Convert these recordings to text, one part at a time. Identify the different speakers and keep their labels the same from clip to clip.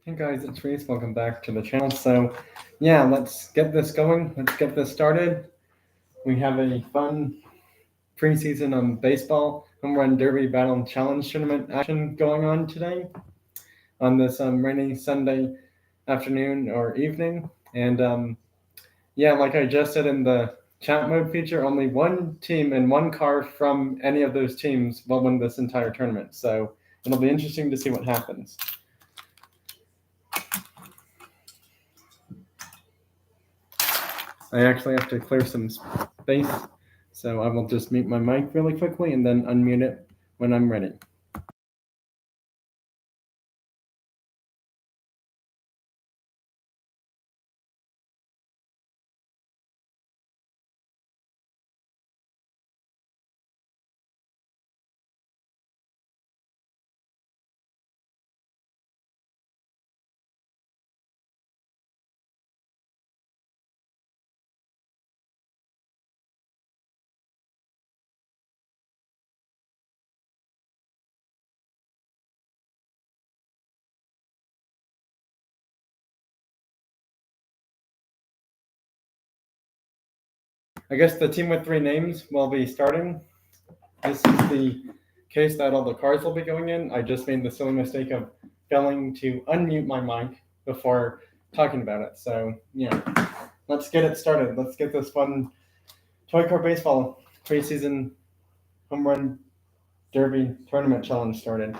Speaker 1: Hey guys, it's Reese. Welcome back to the channel. So, yeah, let's get this going. Let's get this started. We have a fun preseason baseball home run derby battle challenge tournament action going on today on this rainy Sunday afternoon or evening. And yeah, like I just said in the chat mode feature, only one team and one car from any of those teams will win this entire tournament. So it'll be interesting to see what happens. I actually have to clear some space, so I will just mute my mic really quickly and then unmute it when I'm ready. I guess the team with three names will be starting. This is the case that all the cards will be going in. I just made the silly mistake of failing to unmute my mic before talking about it. So, yeah, let's get it started. Let's get this fun toy car baseball preseason home run derby tournament challenge started.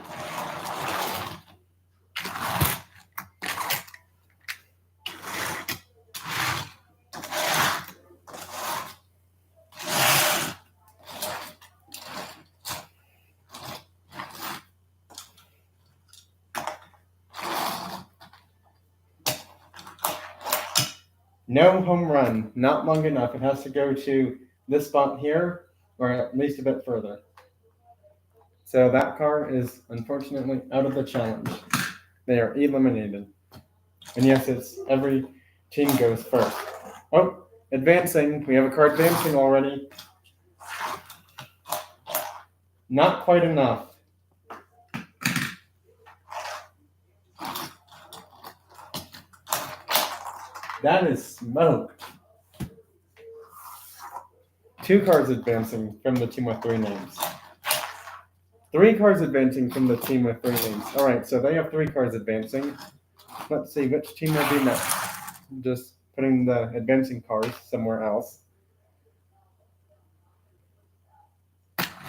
Speaker 1: No home run, not long enough. It has to go to this spot here, or at least a bit further. So that car is unfortunately out of the challenge. They are eliminated. And yes, it's every team goes first. Oh, advancing. We have a car advancing already. Not quite enough. That is smoke. Two cars advancing from the team with three names. Three cars advancing from the team with three names. All right, so they have three cars advancing. Let's see which team will be next. Just putting the advancing cars somewhere else.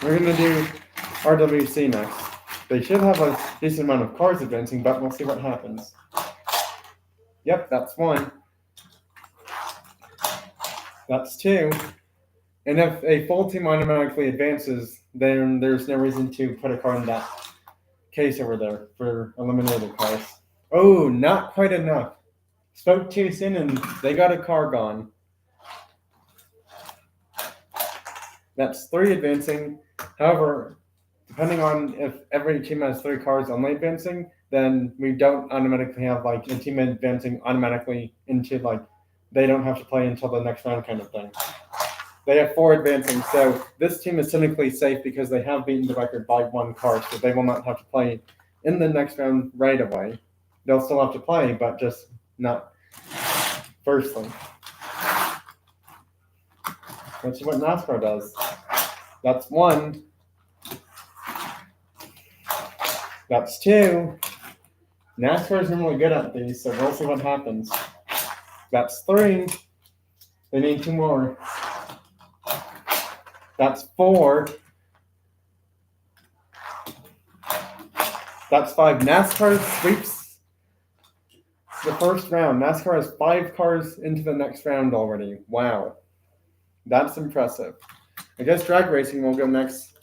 Speaker 1: We're going to do RWC next. They should have a decent amount of cars advancing, but we'll see what happens. Yep, that's one. That's two. And if a full team automatically advances, then there's no reason to put a car in that case over there for eliminated cars. Oh, not quite enough. Spoke too soon and they got a car gone. That's three advancing. However, depending on if every team has three cars only advancing, then we don't automatically have like a team advancing automatically into like they don't have to play until the next round kind of thing. They have four advancing, so this team is technically safe because they have beaten the record by one car, so they will not have to play in the next round right away. They'll still have to play, but just not firstly. Let's see what NASCAR does. That's one. That's two. NASCAR is normally good at these, so we'll see what happens. That's three. They need two more. That's four. That's five. NASCAR sweeps the first round. NASCAR has five cars into the next round already. Wow. That's impressive. I guess drag racing will go next.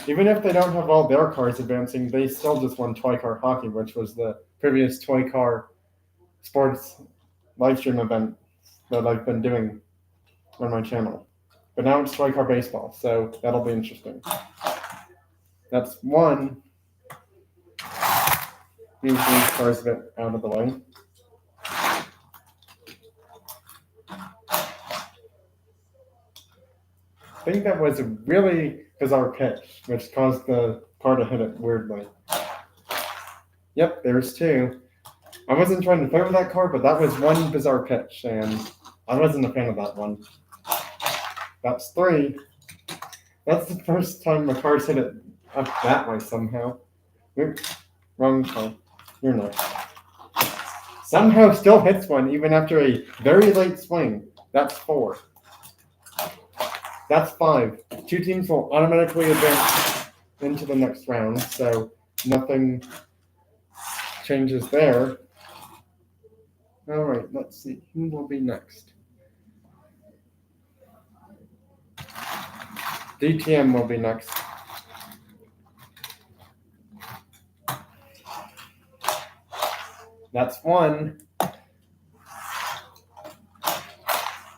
Speaker 1: Even if they don't have all their cars advancing, they still just won Toy Car Hockey, which was the previous Toy Car Sports live stream event that I've been doing on my channel. But now it's Toy Car Baseball, so that'll be interesting. That's one. Move these cars a bit out of the way. I think that was a really bizarre pitch, which caused the car to hit it weirdly. Yep, there's two. I wasn't trying to favor that car, but that was one bizarre pitch, and I wasn't a fan of that one. That's 3. That's the first time a car's hit it up that way somehow. Oops, wrong car. You're next. Somehow still hits one even after a very late swing. That's 4. That's 5. 2 teams will automatically advance into the next round, so nothing changes there. All right, let's see. Who will be next? DTM will be next. That's 1.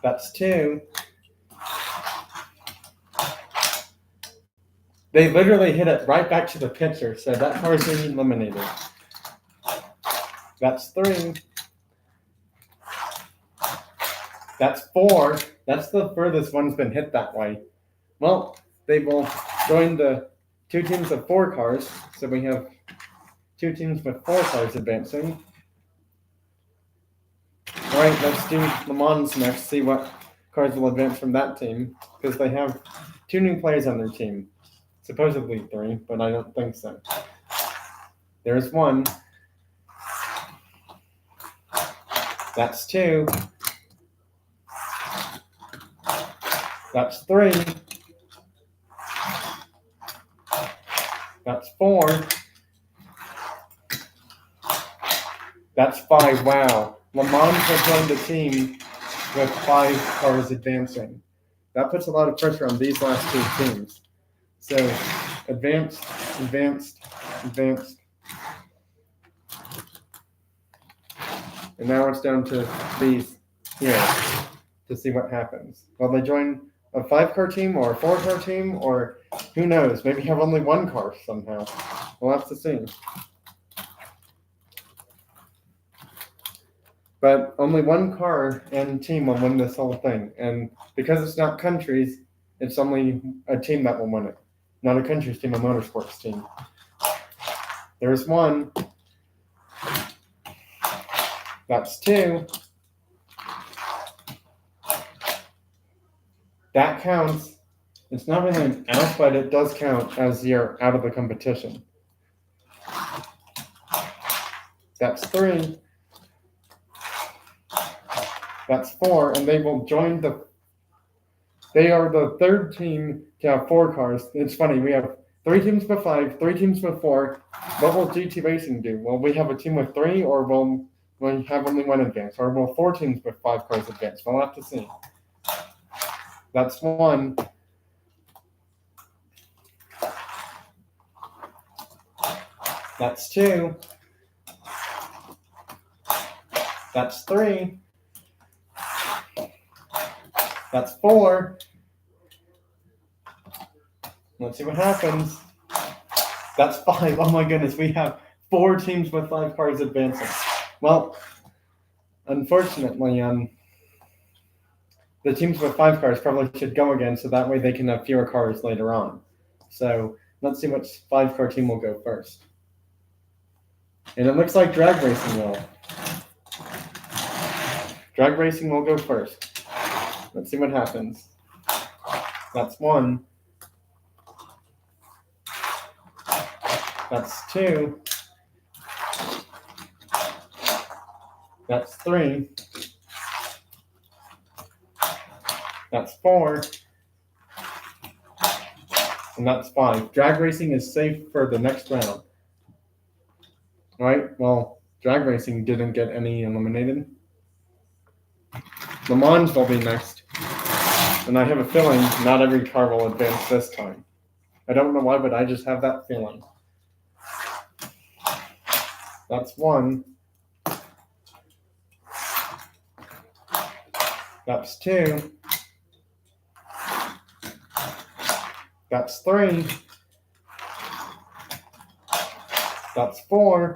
Speaker 1: That's 2. They literally hit it right back to the pitcher, so that car's being eliminated. That's 3. That's 4. That's the furthest one's been hit that way. Well, they will join the 2 teams of 4 cars, so we have 2 teams with 4 cars advancing. All right, let's do Le Mans next, see what cars will advance from that team, because they have 2 new players on their team. Supposedly 3, but I don't think so. There's 1. That's 2. That's 3. That's 4. That's 5. Wow. Le Mans has joined the team with 5 cars advancing. That puts a lot of pressure on these last 2 teams. So, advanced. And now it's down to these here to see what happens. Will they join a 5-car team or a 4-car team, or who knows? Maybe have only 1 car somehow. We'll have to see. But only 1 car and team will win this whole thing. And because it's not countries, it's only a team that will win it. Not a countries team, a motorsports team. There's 1. That's 2. That counts. It's not really an out, but it does count as you're out of the competition. That's 3. That's 4, and they will join they are the 3rd team to have 4 cars. It's funny, we have 3 teams with 5, 3 teams with 4. What will GT Racing do? Will we have a team with 3, or will we have only 1 advance? Or will 4 teams with 5 cars advance? We'll have to see. That's 1. That's 2. That's 3. That's 4. Let's see what happens. That's 5. Oh my goodness, we have 4 teams with 5 cars advancing. Well, unfortunately, the teams with 5 cars probably should go again, so that way they can have fewer cars later on. So let's see which 5-car team will go first. And it looks like drag racing will. Drag racing will go first. Let's see what happens. That's 1. That's 2. That's 3. That's 4. And that's 5. Drag racing is safe for the next round. All right, well, drag racing didn't get any eliminated. Le Mans will be next. And I have a feeling not every car will advance this time. I don't know why, but I just have that feeling. That's 1. That's 2. That's 3. That's 4.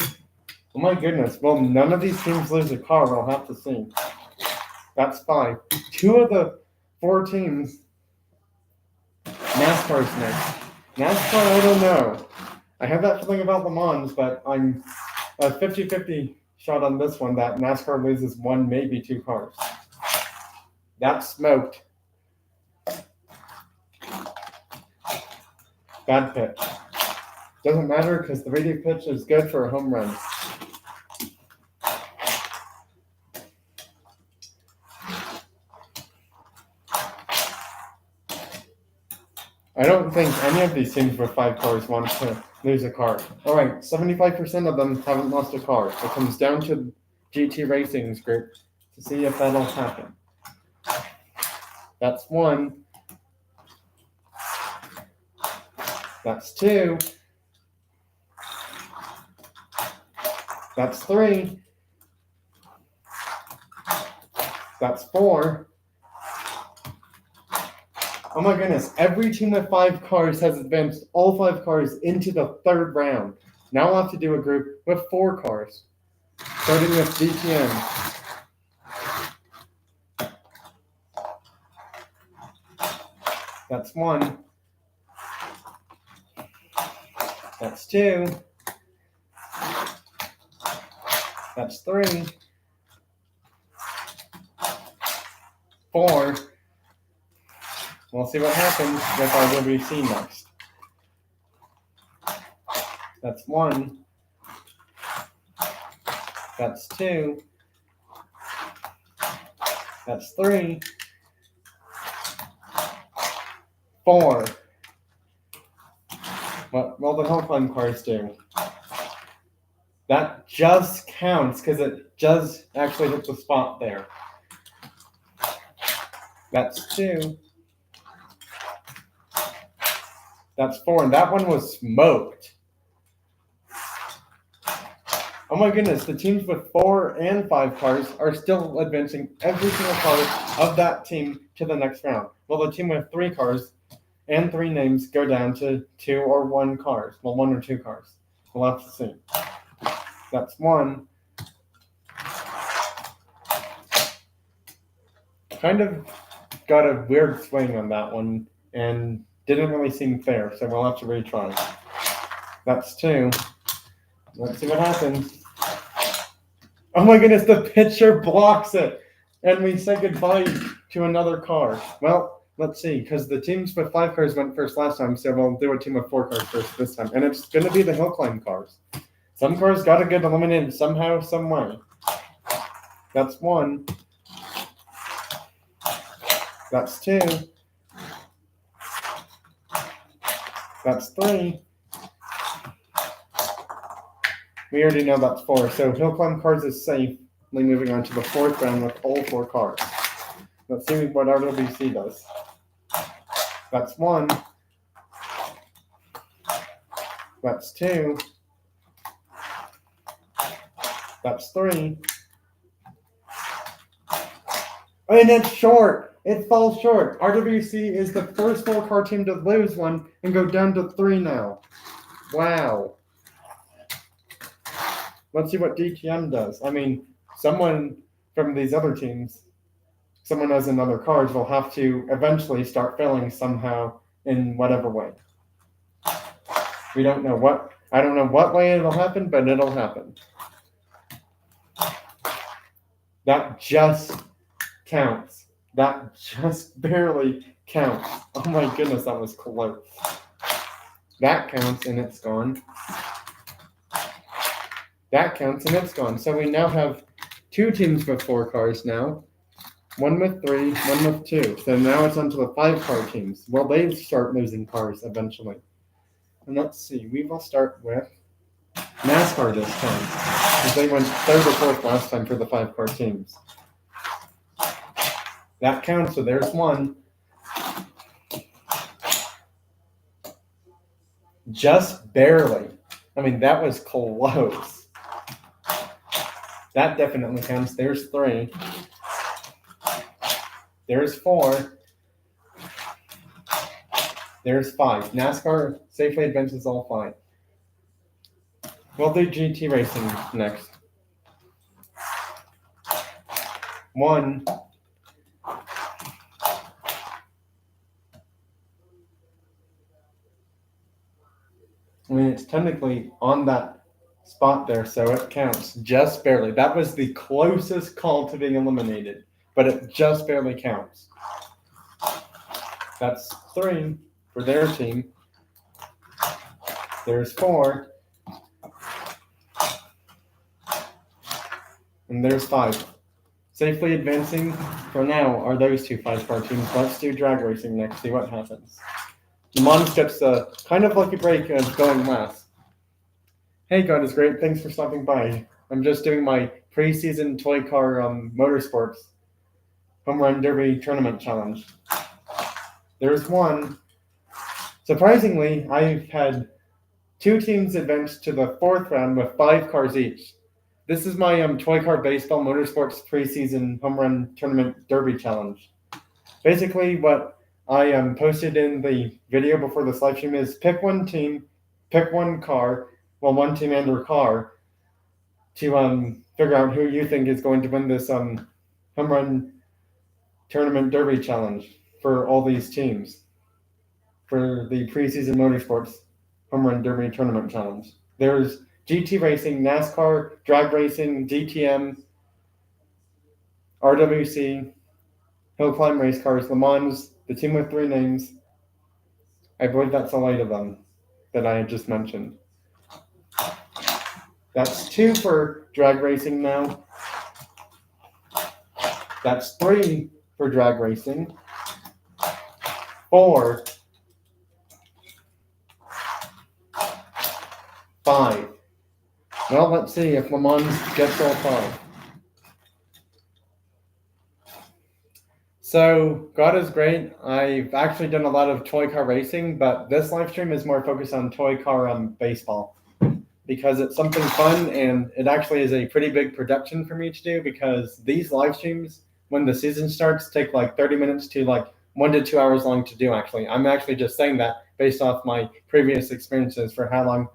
Speaker 1: Oh my goodness. Well, none of these teams lose a car. We'll have to see. That's 5. 2 of the 4 teams. NASCAR's next. NASCAR, I don't know. I have that feeling about Le Mans, but I'm a 50-50 shot on this one that NASCAR loses one, maybe two cars. That's smoked. Bad pitch. Doesn't matter because the radio pitch is good for a home run. I don't think any of these teams with 5 cars want to lose a car. All right, 75% of them haven't lost a car. It comes down to GT Racing's group to see if that'll happen. That's 1. That's 2. That's 3. That's 4. Oh my goodness, every team with 5 cars has advanced all 5 cars into the 3rd round. Now we'll have to do a group with 4 cars, starting with DTM. That's 1. That's 2. That's 3. 4. We'll see what happens with our WC next. That's 1. That's 2. That's 3. 4. What will the Hillclimb cars do? That just counts because it just actually hit the spot there. That's 2. That's 4, and that one was smoked. Oh my goodness, the teams with 4 and 5 cars are still advancing every single car of that team to the next round. Well, the team with 3 cars and 3 names go down to 2 or 1 cars. Well, 1 or 2 cars. We'll have to see. That's 1. Kind of got a weird swing on that one and didn't really seem fair, so we'll have to retry. That's 2. Let's see what happens. Oh my goodness, the pitcher blocks it, and we say goodbye to another car. Well, let's see, because the teams with 5 cars went first last time, so we'll do a team with 4 cars first this time, and it's going to be the Hillclimb cars. Some cars got to get eliminated somehow, some way. That's 1. That's 2. That's 3. We already know that's 4. So Hillclimb Cars is safely moving on to the 4th round with all 4 cars. Let's see what RWC does. That's 1. That's 2. That's 3. And it's short. It falls short. RWC is the first 4-car team to lose one and go down to 3 now. Wow. Let's see what DTM does. I mean, someone from these other teams, someone has another cars, will have to eventually start failing somehow in whatever way. We don't know what. I don't know what way it'll happen, but it'll happen. That just counts. That just barely counts. Oh my goodness, that was close. That counts and it's gone. That counts and it's gone. So we now have 2 teams with 4 cars now. 1 with 3, 1 with 2. So now it's on to the 5-car teams. Well, they start losing cars eventually. And let's see, we will start with NASCAR this time, because they went 3rd or 4th last time for the 5-car teams. That counts, so there's 1. Just barely. I mean, that was close. That definitely counts. There's 3. There's 4. There's 5. NASCAR safely advances all 5. We'll do GT Racing next. 1. I mean, it's technically on that spot there, so it counts just barely. That was the closest call to being eliminated, but it just barely counts. That's 3 for their team. There's 4. And there's 5. Safely advancing for now are those 2 5-car teams. Let's do drag racing next, see what happens. Le Mans gets a kind of lucky break of going last. Hey, God is great. Thanks for stopping by. I'm just doing my preseason toy car motorsports home run derby tournament challenge. There's one. Surprisingly, I've had 2 teams advance to the 4th round with 5 cars each. This is my toy car baseball motorsports preseason home run tournament derby challenge. Basically, what I posted in the video before this live stream is pick one team, pick one car, well, one team and their car, to figure out who you think is going to win this home run tournament derby challenge for all these teams for the preseason motorsports home run derby tournament challenge. There's GT racing, NASCAR, drag racing, DTM, RWC, hill climb race cars, Le Mans, the team with 3 names. I believe that's all 8 of them that I had just mentioned. That's 2 for drag racing now. That's 3 for drag racing. 4. 5. Well, let's see if Le Mans gets all 5. So, God is great. I've actually done a lot of toy car racing, but this live stream is more focused on toy car baseball because it's something fun and it actually is a pretty big production for me to do because these live streams, when the season starts, take like 30 minutes to like 1 to 2 hours long to do, actually. I'm actually just saying that based off my previous experiences for how long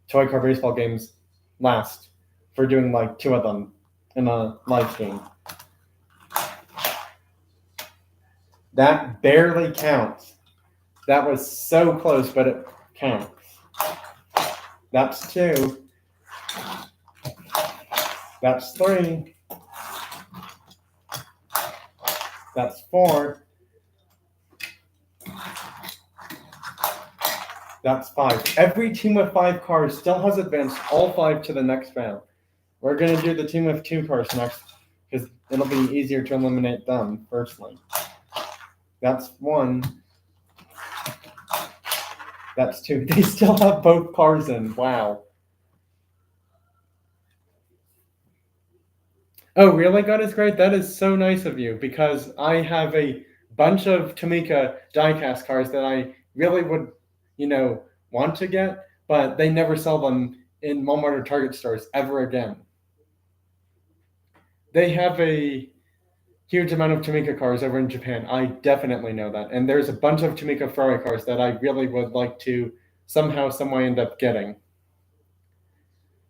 Speaker 1: toy car baseball games last for doing like 2 of them in a live stream. That barely counts. That was so close, but it counts. That's 2. That's 3. That's 4. That's 5. Every team with 5 cars still has advanced all 5 to the next round. We're going to do the team with 2 cars next because it'll be easier to eliminate them firstly. That's 1. That's 2. They still have both cars in. Wow. Oh, really? God is great. That is so nice of you because I have a bunch of Tomica diecast cars that I really would, want to get, but they never sell them in Walmart or Target stores ever again. They have a huge amount of Tomica cars over in Japan. I definitely know that. And there's a bunch of Tomica Ferrari cars that I really would like to somehow, someway end up getting.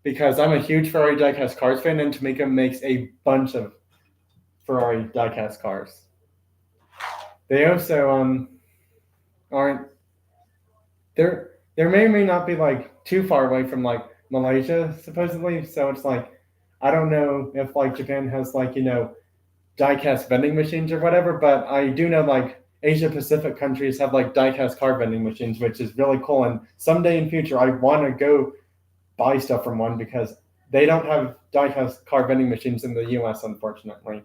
Speaker 1: Because I'm a huge Ferrari diecast cars fan, and Tomica makes a bunch of Ferrari diecast cars. They also aren't. They may or may not be like too far away from like Malaysia supposedly. So it's like I don't know if like Japan has like diecast vending machines or whatever, but I do know like Asia Pacific countries have like diecast car vending machines, which is really cool. And someday in future, I want to go buy stuff from one because they don't have diecast car vending machines in the US, unfortunately.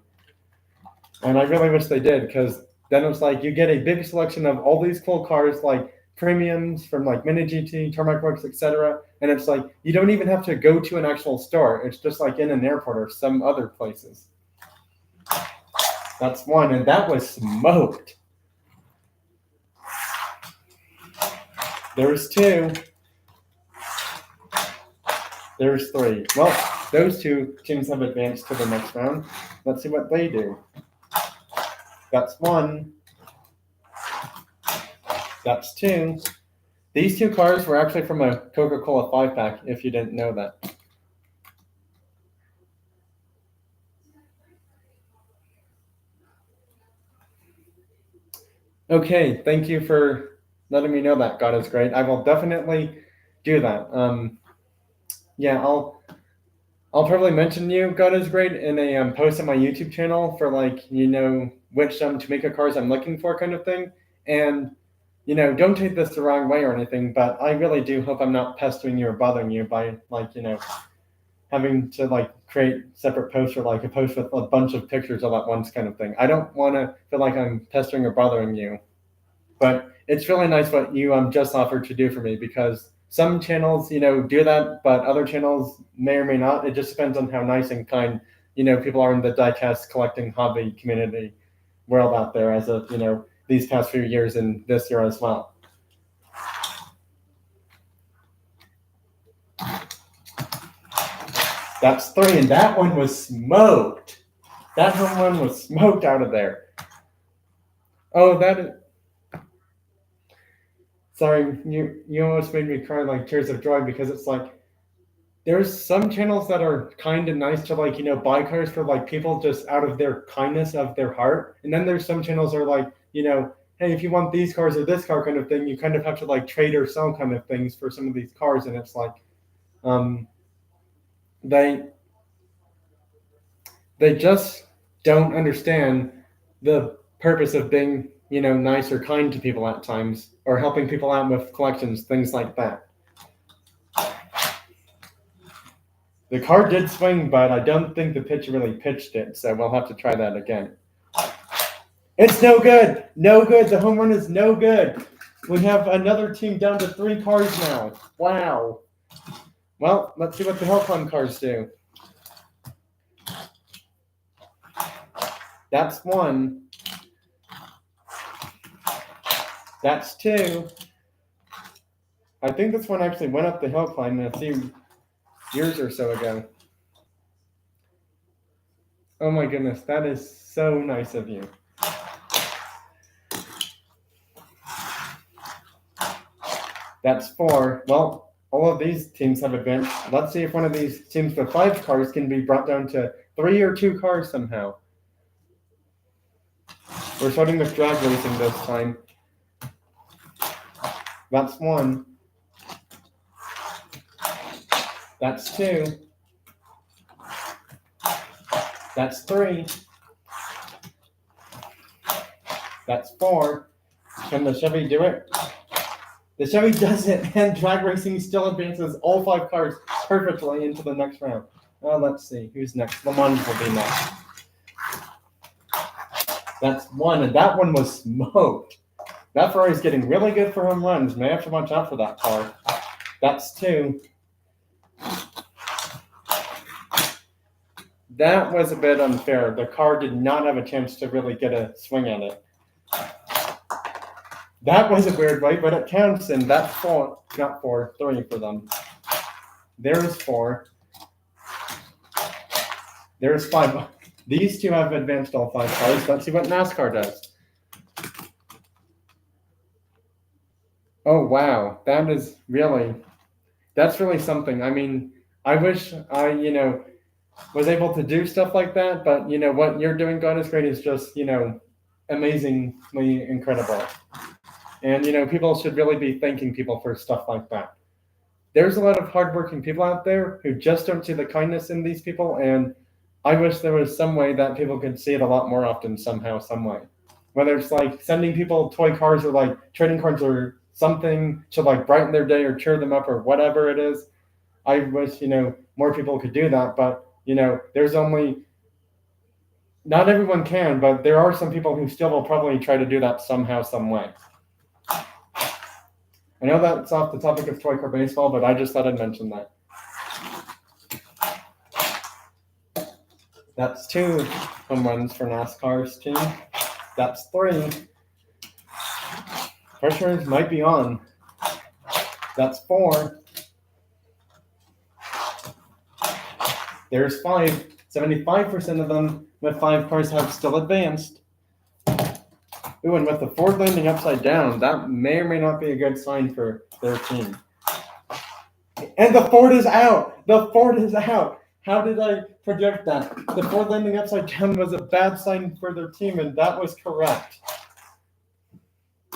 Speaker 1: And I really wish they did because then it's like you get a big selection of all these cool cars like premiums from like Mini GT, Tarmac Works, etc. And it's like you don't even have to go to an actual store. It's just like in an airport or some other places. That's 1, and that was smoked. There's 2. There's 3. Well, those 2 teams have advanced to the next round. Let's see what they do. That's 1. That's 2. These 2 cars were actually from a Coca-Cola 5-pack, if you didn't know that. Okay, thank you for letting me know that. God is great. I will definitely do that. yeah, I'll probably mention you, God is Great, in a post on my YouTube channel for like which Jamaica cars I'm looking for, kind of thing. And don't take this the wrong way or anything, but I really do hope I'm not pestering you or bothering you by like having to like create separate posts or like a post with a bunch of pictures all at once, kind of thing. I don't want to feel like I'm pestering or bothering you, but it's really nice what you just offered to do for me, because some channels do that, but other channels may or may not. It just depends on how nice and kind people are in the diecast collecting hobby community world out there, as of these past few years and this year as well. That's 3, and that one was smoked. That home run was smoked out of there. Oh, that is. Sorry, you almost made me cry like tears of joy, because it's like there's some channels that are kind and nice to like buy cars for like people just out of their kindness of their heart, and then there's some channels that are like hey, if you want these cars or this car, kind of thing, you kind of have to like trade or sell kind of things for some of these cars, and it's like they just don't understand the purpose of being nice or kind to people at times, or helping people out with collections, things like that. The car did swing, but I don't think the pitcher really pitched it, so we'll have to try that again. It's no good. No good. The home run is no good. We have another team down to 3 cars now. Wow. Well, let's see what the Hellclimb cars do. That's 1. That's 2. I think this one actually went up the hill climb a few years or so ago. Oh my goodness, that is so nice of you. That's 4. Well, all of these teams have advanced. Let's see if one of these teams with 5 cars can be brought down to 3 or 2 cars somehow. We're starting with drag racing this time. That's 1. That's 2. That's 3. That's 4. Can the Chevy do it? The Chevy does it, and drag racing still advances all 5 cars perfectly into the next round. Let's see, who's next? Le Mans will be next. That's 1, and that one was smoked. That Ferrari's getting really good for home runs. May have to watch out for that car. That's 2. That was a bit unfair. The car did not have a chance to really get a swing at it. That was a weird way, but it counts, and that's 4, not 4, 3 for them. There's 4. There's 5. These 2 have advanced all 5 cars. Let's see what NASCAR does. Oh, wow. That's really something. I mean, I wish I, was able to do stuff like that, but, what you're doing, God is Great, is just, amazingly incredible. And, people should really be thanking people for stuff like that. There's a lot of hardworking people out there who just don't see the kindness in these people, and I wish there was some way that people could see it a lot more often somehow, some way. Whether it's like sending people toy cars or like trading cards or something to like brighten their day or cheer them up or whatever it is. I wish, more people could do that, but, there's only, not everyone can, but there are some people who still will probably try to do that somehow, some way. I know that's off the topic of toy car baseball, but I just thought I'd mention that. That's 2 home runs for NASCAR's team. That's 3. Pressure might be on. That's 4. There's 5. 75% of them with 5 cars have still advanced. Ooh, and with the Ford landing upside down, that may or may not be a good sign for their team. And the Ford is out! The Ford is out! How did I predict that? The Ford landing upside down was a bad sign for their team, and that was correct.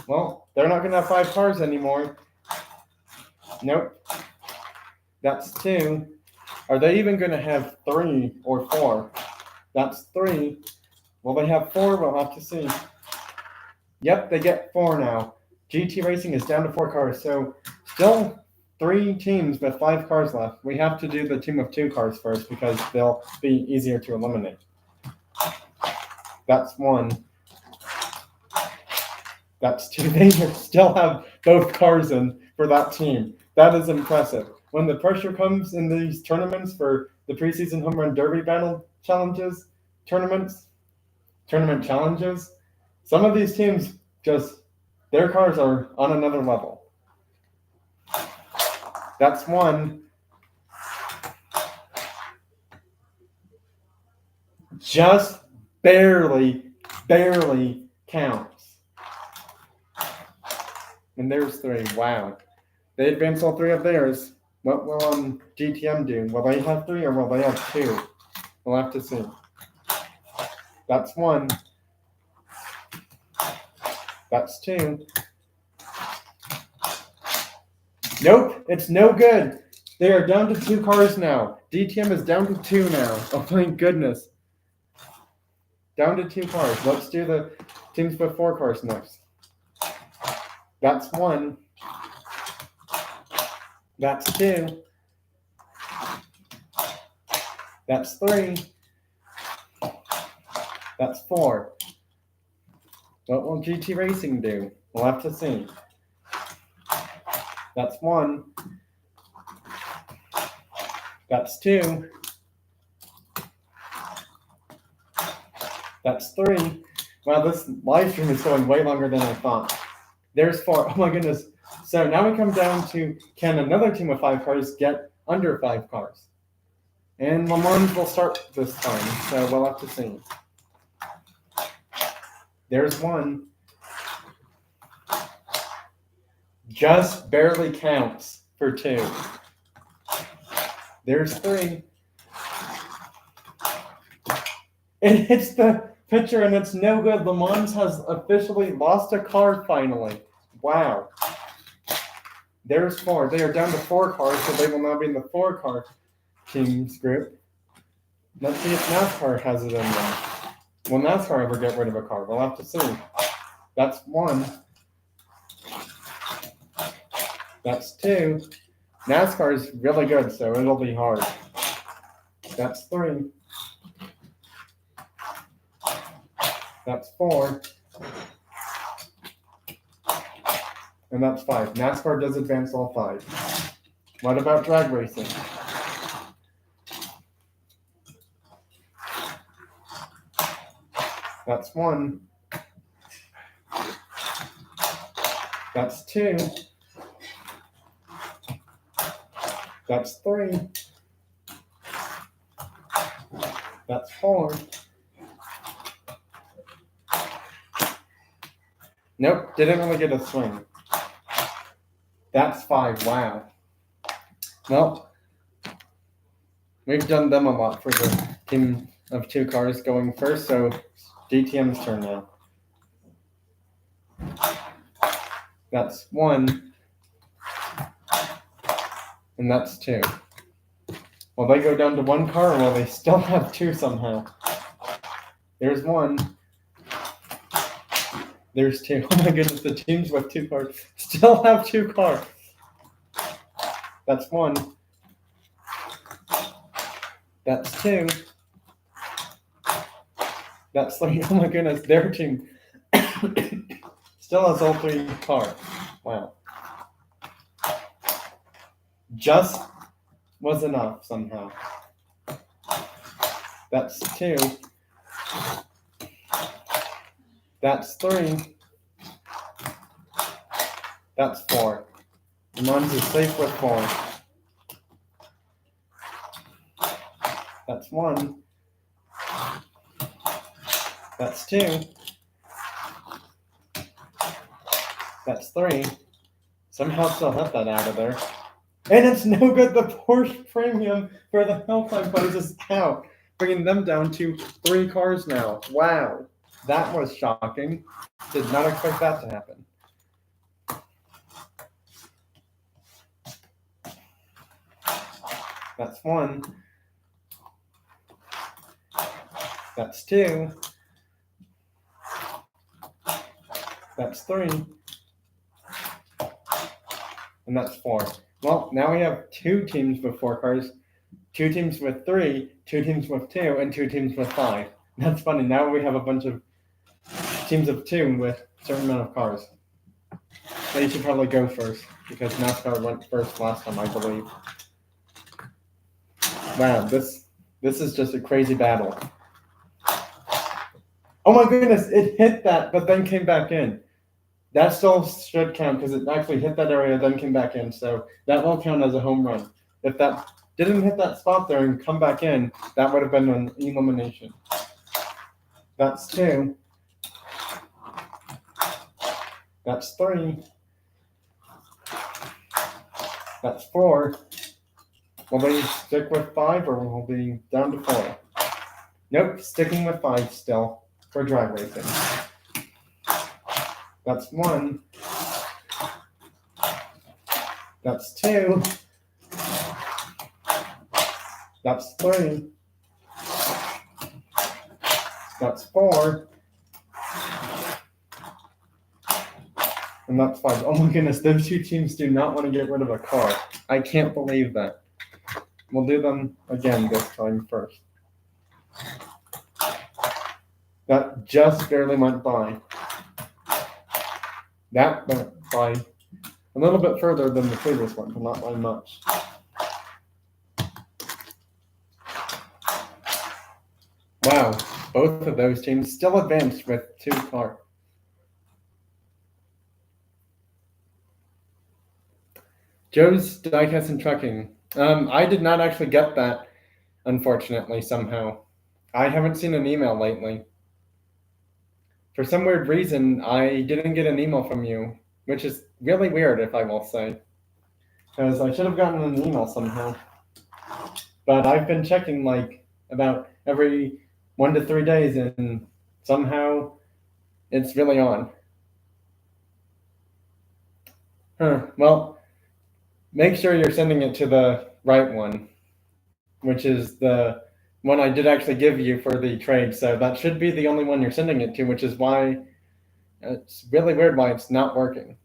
Speaker 1: Well, they're not going to have 5 cars anymore. Nope. That's 2. Are they even going to have 3 or 4? That's 3. Will they have 4? We'll have to see. Yep, they get 4 now. GT Racing is down to 4 cars, so still 3 teams with 5 cars left. We have to do the team of 2 cars first because they'll be easier to eliminate. That's 1. That's 2. They still have both cars in for that team. That is impressive. When the pressure comes in these tournaments for the preseason home run derby battle challenges, tournament challenges, some of these teams their cars are on another level. That's 1. Just barely counts. And there's 3. Wow. They advance all 3 of theirs. What will GTM do? Will they have 3 or will they have 2? We'll have to see. That's 1. That's 2. Nope, it's no good. They are down to 2 cars now. DTM is down to 2 now. Oh my goodness. Down to 2 cars. Let's do the teams with 4 cars next. That's 1. That's 2. That's 3. That's 4. What will GT Racing do? We'll have to see. That's 1. That's 2. That's 3. Wow, this live stream is going way longer than I thought. There's 4. Oh my goodness. So now we come down to, can another team of 5 cars get under 5 cars? And Le Mans will start this time, so we'll have to see. There's 1. Just barely counts for 2. There's 3. It hits the picture and it's no good. Le Mans has officially lost a car finally. Wow. There's 4. They are down to 4 cars, so they will now be in the 4 car teams group. Let's see if NASCAR has it in there. Will NASCAR ever get rid of a car? We'll have to see. That's 1. That's 2. NASCAR is really good, so it'll be hard. That's 3. That's 4. And that's 5. NASCAR does advance all 5. What about drag racing? That's 1. That's 2. That's 3. That's 4. Nope, didn't really get a swing. That's 5. Wow. Well, we've done them a lot for the team of 2 cars going first, so DTM's turn now. That's 1. And that's 2. Will they go down to 1 car or will they still have 2 somehow? There's 1. There's 2. Oh my goodness, the teams with 2 cars still have 2 cars. That's 1. That's 2. That's 3. Oh my goodness, their team still has all 3 cars. Wow. Just was enough somehow. That's 2. That's 3. That's 4. Mons is safe with 4. That's 1. That's 2. That's 3. Somehow still hit that out of there. And it's no good. The Porsche Premium for the Hillclimb Buddies is out, bringing them down to 3 cars now. Wow. That was shocking. Did not expect that to happen. That's 1. That's 2. That's 3. And that's 4. Well, now we have 2 teams with 4 cars, 2 teams with 3, 2 teams with 2, and 2 teams with 5. That's funny. Now we have a bunch of teams of 2 with a certain amount of cars. They should probably go first because NASCAR went first last time, I believe. Wow, this is just a crazy battle. Oh my goodness, it hit that, but then came back in. That still should count because it actually hit that area, then came back in. So that will count as a home run. If that didn't hit that spot there and come back in, that would have been an elimination. That's 2. That's 3. That's 4. Will they stick with 5 or will they be down to 4? Nope, sticking with 5 still for drag racing. That's 1. That's 2. That's 3. That's 4. And that's 5. Oh my goodness, those 2 teams do not want to get rid of a car. I can't believe that. We'll do them again this time first. That just barely went by. That went by a little bit further than the previous one, but not by much. Wow, both of those teams still advanced with 2 cars. Joe's Diecast and Trucking. I did not actually get that, unfortunately, somehow. I haven't seen an email lately. For some weird reason, I didn't get an email from you, which is really weird, if I will say. Because I should have gotten an email somehow. But I've been checking like about every 1 to 3 days, and somehow it's really on. Well, make sure you're sending it to the right one, which is the one I did actually give you for the trade. So that should be the only one you're sending it to, which is why it's really weird why it's not working.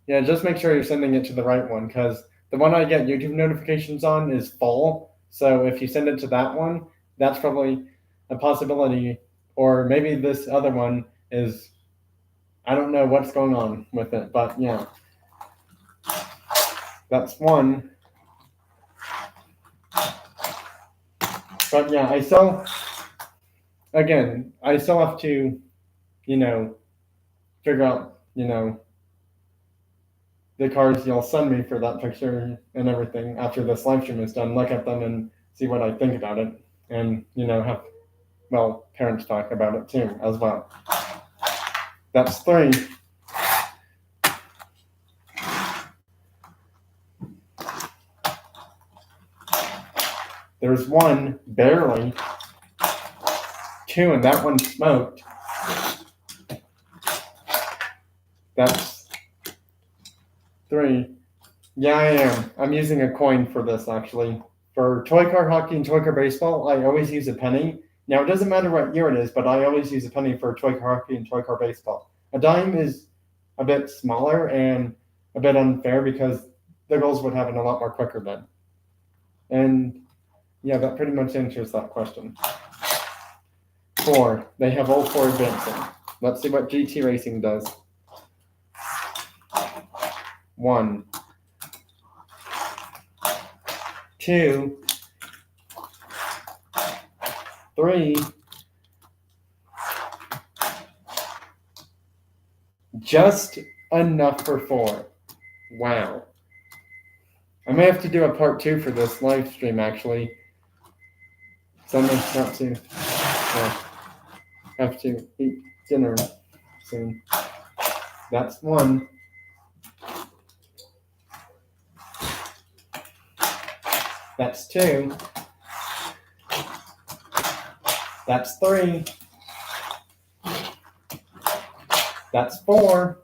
Speaker 1: Yeah, just make sure you're sending it to the right one, because the one I get YouTube notifications on is full. So if you send it to that one, that's probably a possibility. Or maybe this other one is, I don't know what's going on with it, but yeah. That's 1. But yeah, I still have to, figure out, the cars you'll send me for that picture and everything after this live stream is done. Look at them and see what I think about it. And, have, parents talk about it too, as well. That's 3. There's 1, barely. 2, and that one smoked. That's 3. Yeah, I am. I'm using a coin for this, actually. For toy car hockey and toy car baseball, I always use a penny. Now, it doesn't matter what year it is, but I always use a penny for toy car hockey and toy car baseball. A dime is a bit smaller and a bit unfair because the goals would happen a lot more quicker then. And yeah, that pretty much answers that question. 4. They have all 4 advancing. Let's see what GT Racing does. 1. 2. 3. Just enough for 4. Wow. I may have to do a part 2 for this live stream, actually. So I'm going to have to eat dinner soon. That's 1. That's 2. That's 3. That's 4.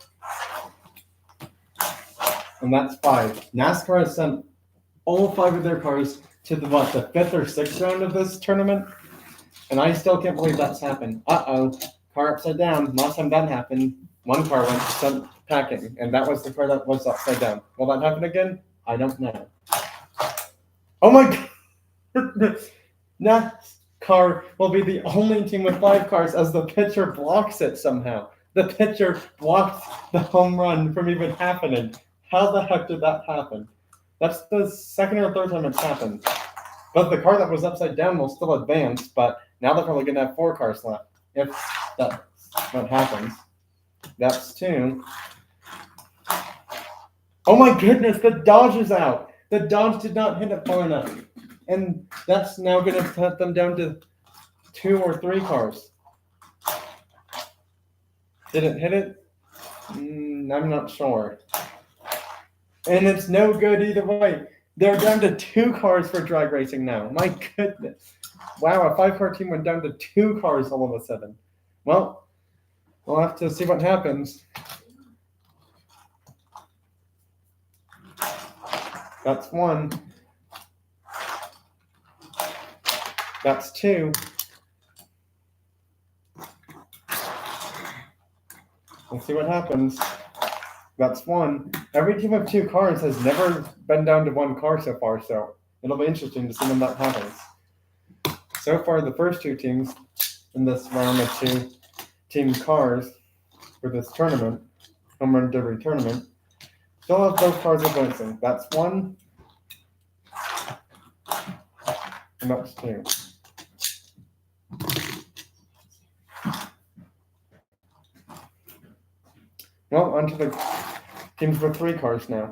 Speaker 1: And that's 5. NASCAR has sent all 5 of their cars to the 5th or 6th round of this tournament, and I still can't believe that's happened. Car upside down. Last time that happened, one car went packing, and that was the car that was upside down. Will that happen again? I don't know. Oh my goodness! NASCAR will be the only team with 5 cars as the pitcher blocks it somehow. The pitcher blocks the home run from even happening. How the heck did that happen? That's the 2nd or 3rd time it's happened. But the car that was upside down will still advance, but now they're probably going to have 4 cars left. If that's what happens. That's 2. Oh my goodness, the Dodge is out. The Dodge did not hit it far enough. And that's now going to put them down to 2 or 3 cars. Did it hit it? I'm not sure. And it's no good either way. They're down to 2 cars for drag racing now. My goodness. Wow, a 5-car team went down to 2 cars all of a sudden. Well, we'll have to see what happens. That's 1. That's 2. We'll see what happens. That's 1. Every team with 2 cars has never been down to 1 car so far, so it'll be interesting to see when that happens. So far, the first 2 teams in this round of 2-team cars for this tournament, home run derby tournament, still have both cars advancing. That's 1, and that's 2. Well, onto the teams with 3 cars now.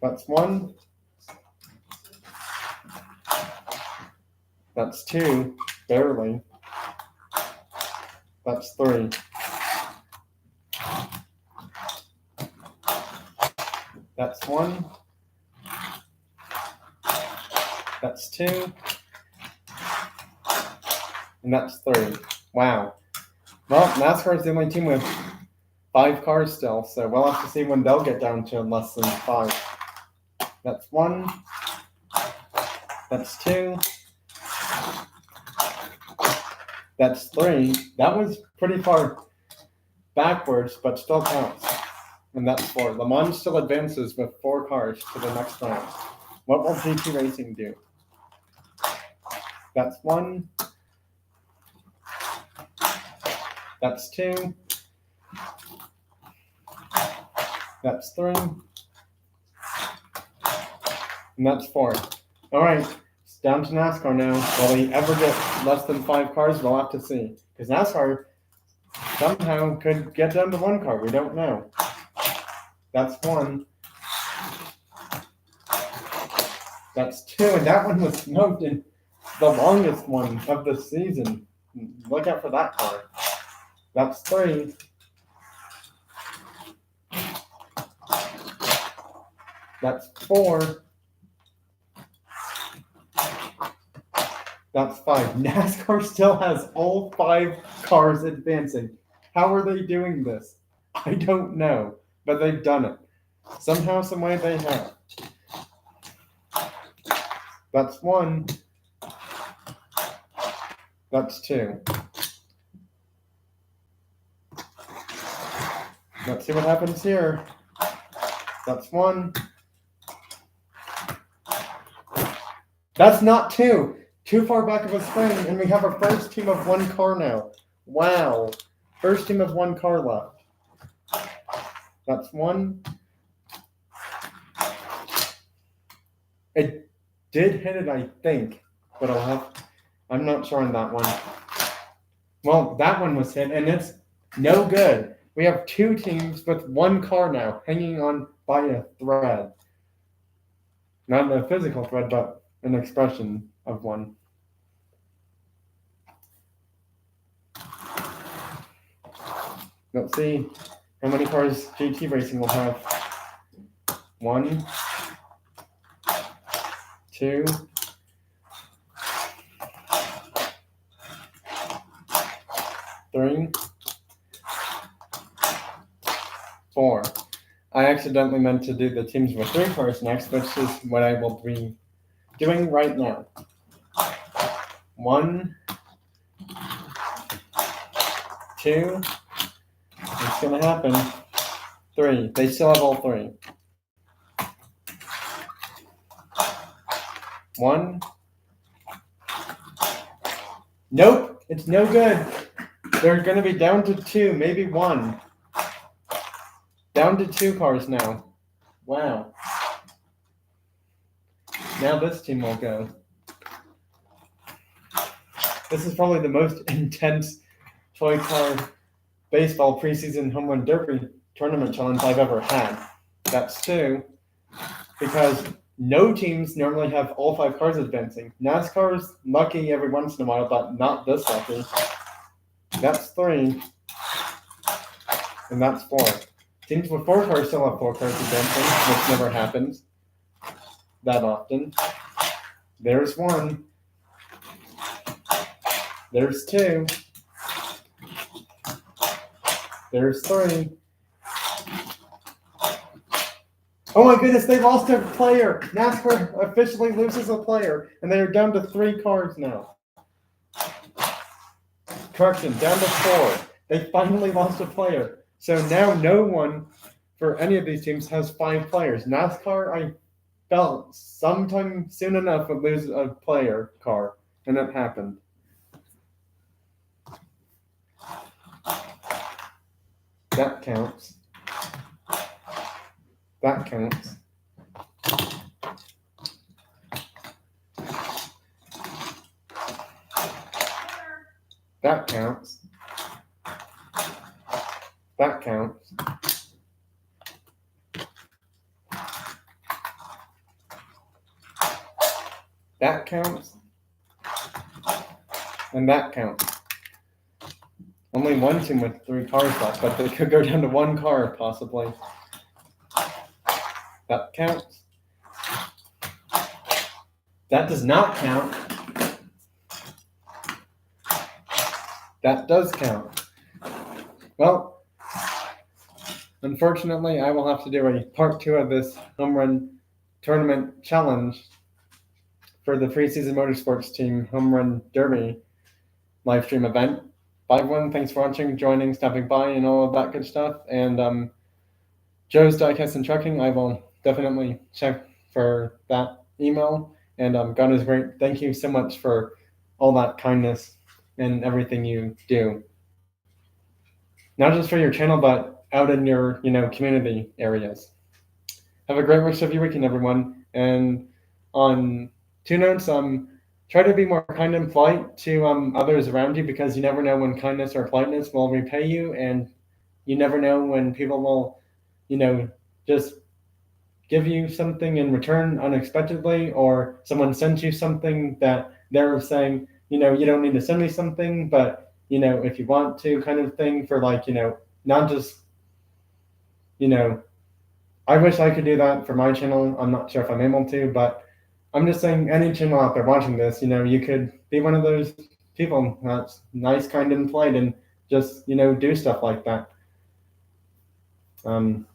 Speaker 1: That's 1. That's 2, barely. That's 3. That's 1. That's 2. And that's 3. Wow. Well, NASCAR is the only team with 5 cars still, so we'll have to see when they'll get down to less than 5. That's 1. That's 2. That's 3. That was pretty far backwards, but still counts. And that's 4. Le Mans still advances with 4 cars to the next round. What will GT Racing do? That's 1. That's 2. That's 3. And that's 4. All right, it's down to NASCAR now. Will we ever get less than 5 cars? We'll have to see. Because NASCAR somehow could get down to 1 car. We don't know. That's 1. That's 2. And that one was smoked in the longest one of the season. Look out for that car. That's 3. That's 4. That's 5. NASCAR still has all 5 cars advancing. How are they doing this? I don't know, but they've done it. Somehow, some way they have. That's 1. That's 2. Let's see what happens here. That's 1. That's not 2. Too far back of a spring, and we have a first team of 1 car now. Wow. First team of 1 car left. That's 1. It did hit it, I think, but I'm not sure on that one. Well, that one was hit, and it's no good. We have 2 teams with 1 car now, hanging on by a thread. Not a physical thread, but an expression of one. Let's see how many cars GT Racing will have. 1, 2, 3, 4. I accidentally meant to do the teams with 3 cars next, which is what I will be doing right now. 1, 2, it's gonna happen. 3, they still have all 3. 1, nope, it's no good. They're gonna be down to 2, maybe 1. Down to 2 cars now. Wow. Now this team will go. This is probably the most intense toy car baseball preseason home run derby tournament challenge I've ever had. That's 2, because no teams normally have all 5 cars advancing. NASCAR's lucky every once in a while, but not this lucky. That's 3, and that's 4. Teams with 4 cars still have 4 cars advancing, which never happens that often. There's 1. There's 2. There's 3. Oh my goodness, they lost a player. NASCAR officially loses a player, and they are down to 3 cars now. Correction, down to 4. They finally lost a player. So now no one for any of these teams has 5 players. NASCAR, I felt sometime soon enough would lose a player car, and it happened. That counts. That counts. That counts. That counts. That counts. And that counts. Only one team with 3 cars left, but they could go down to 1 car, possibly. That counts. That does not count. That does count. Well, unfortunately, I will have to do a part 2 of this home run tournament challenge for the preseason motorsports team home run derby live stream event. Bye everyone, thanks for watching, joining, stopping by, and all of that good stuff. And Joe's Diecast and Trucking, I will definitely check for that email. And God is great. Thank you so much for all that kindness and everything you do. Not just for your channel, but out in your, community areas. Have a great rest of your weekend, everyone. And on 2 notes, try to be more kind and polite to others around you, because you never know when kindness or politeness will repay you, and you never know when people will, just give you something in return unexpectedly, or someone sends you something that they're saying, you don't need to send me something, but, if you want to, kind of thing, for not just, I wish I could do that for my channel. I'm not sure if I'm able to, but I'm just saying, any channel out there watching this, you could be one of those people that's nice, kind, and polite, and just, do stuff like that. And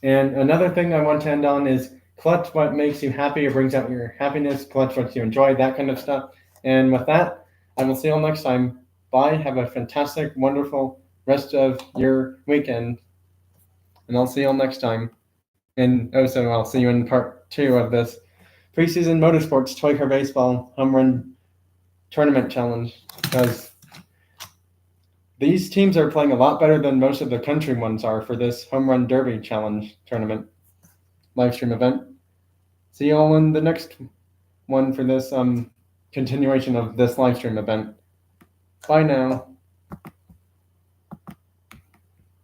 Speaker 1: another thing I want to end on is clutch what makes you happy or brings out your happiness, clutch what you enjoy, that kind of stuff. And with that, I will see you all next time. Bye. Have a fantastic, wonderful rest of your weekend. And I'll see you all next time. And also, I'll see you in part 2 of this preseason motorsports toy car baseball home run tournament challenge, because these teams are playing a lot better than most of the country ones are for this home run derby challenge tournament live stream event. See you all in the next one for this continuation of this live stream event. Bye now.